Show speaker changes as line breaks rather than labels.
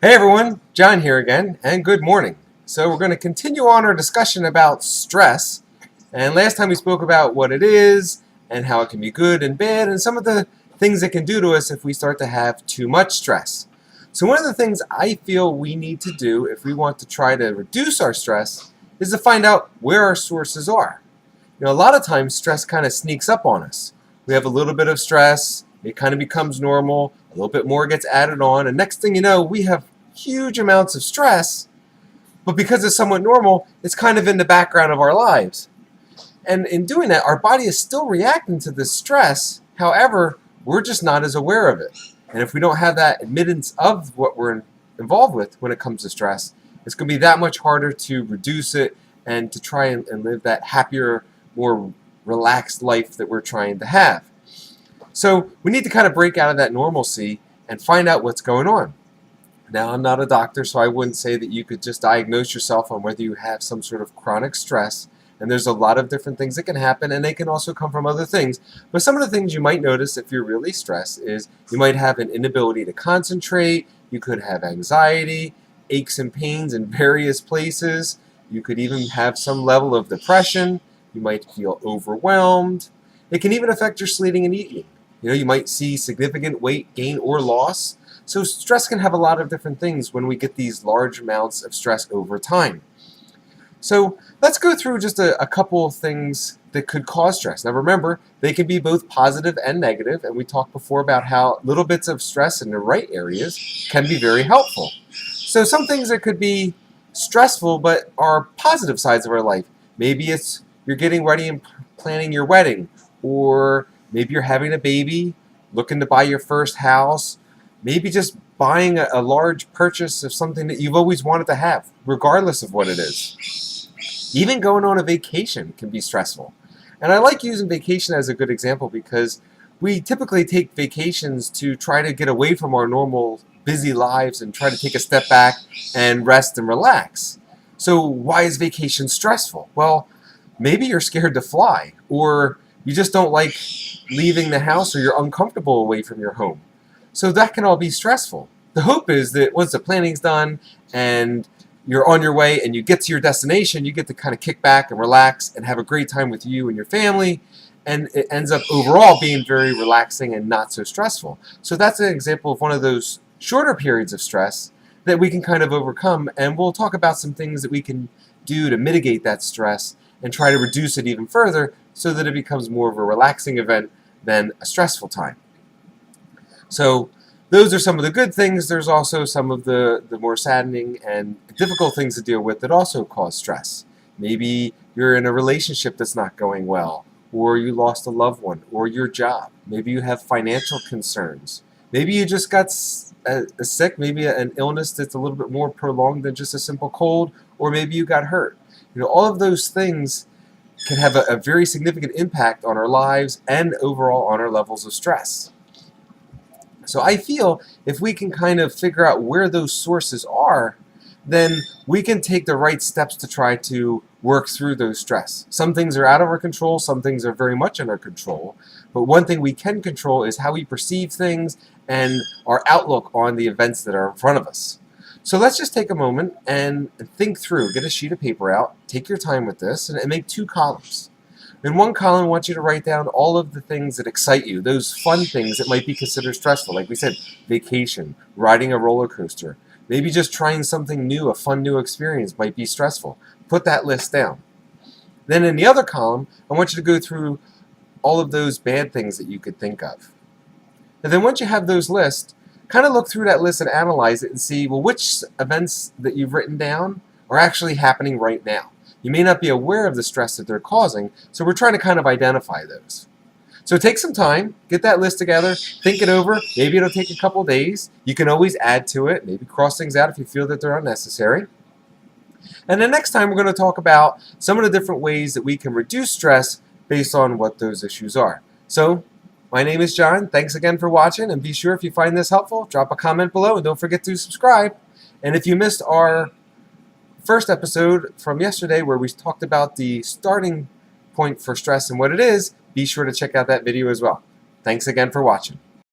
Hey everyone, John here again, and good morning. So we're going to continue on our discussion about stress. And last time we spoke about what it is and how it can be good and bad and some of the things it can do to us if we start to have too much stress. So one of the things I feel we need to do if we want to try to reduce our stress is to find out where our sources are. A lot of times stress kind of sneaks up on us. We have a little bit of stress, it kind of becomes normal, a little bit more gets added on, and next thing you know, we have huge amounts of stress, but because it's somewhat normal, it's kind of in the background of our lives. And in doing that, our body is still reacting to this stress. However, we're just not as aware of it. And if we don't have that admittance of what we're involved with when it comes to stress, it's going to be that much harder to reduce it and to try and live that happier, more relaxed life that we're trying to have. So we need to kind of break out of that normalcy and find out what's going on. Now, I'm not a doctor, so I wouldn't say that you could just diagnose yourself on whether you have some sort of chronic stress. And there's a lot of different things that can happen, and they can also come from other things. But some of the things you might notice if you're really stressed is you might have an inability to concentrate, you could have anxiety, aches and pains in various places, you could even have some level of depression, you might feel overwhelmed. It can even affect your sleeping and eating. You might see significant weight gain or loss. So stress can have a lot of different things when we get these large amounts of stress over time. So let's go through just a couple of things that could cause stress. Now remember, they can be both positive and negative, and we talked before about how little bits of stress in the right areas can be very helpful. So some things that could be stressful but are positive sides of our life. Maybe it's you're getting ready and planning your wedding, or maybe you're having a baby, looking to buy your first house, maybe just buying a large purchase of something that you've always wanted to have, regardless of what it is. Even going on a vacation can be stressful. And I like using vacation as a good example because we typically take vacations to try to get away from our normal busy lives and try to take a step back and rest and relax. So why is vacation stressful? Well, maybe you're scared to fly, or you just don't like leaving the house, or you're uncomfortable away from your home. So that can all be stressful. The hope is that once the planning's done and you're on your way and you get to your destination, you get to kind of kick back and relax and have a great time with you and your family, and it ends up overall being very relaxing and not so stressful. So that's an example of one of those shorter periods of stress that we can kind of overcome, and we'll talk about some things that we can do to mitigate that stress and try to reduce it even further so that it becomes more of a relaxing event than a stressful time. So those are some of the good things. There's also some of the more saddening and difficult things to deal with that also cause stress. Maybe you're in a relationship that's not going well, or you lost a loved one, or your job. Maybe you have financial concerns. Maybe you just got sick, maybe an illness that's a little bit more prolonged than just a simple cold, or maybe you got hurt. All of those things can have a very significant impact on our lives and overall on our levels of stress. So I feel if we can kind of figure out where those sources are, then we can take the right steps to try to work through those stress. Some things are out of our control, some things are very much in our control. But one thing we can control is how we perceive things and our outlook on the events that are in front of us. So let's just take a moment and think through. Get a sheet of paper out, take your time with this, and make 2 columns. In one column, I want you to write down all of the things that excite you, those fun things that might be considered stressful. Like we said, vacation, riding a roller coaster, maybe just trying something new, a fun new experience might be stressful. Put that list down. Then in the other column, I want you to go through all of those bad things that you could think of. And then once you have those lists, kind of look through that list and analyze it and see, well, which events that you've written down are actually happening right now. You may not be aware of the stress that they're causing, so we're trying to kind of identify those. So take some time, get that list together, think it over. Maybe it'll take a couple days. You can always add to it, maybe cross things out if you feel that they're unnecessary. And then next time we're going to talk about some of the different ways that we can reduce stress based on what those issues are. So my name is John. Thanks again for watching, and be sure if you find this helpful, drop a comment below and don't forget to subscribe. And if you missed our first episode from yesterday where we talked about the starting point for stress and what it is, be sure to check out that video as well. Thanks again for watching.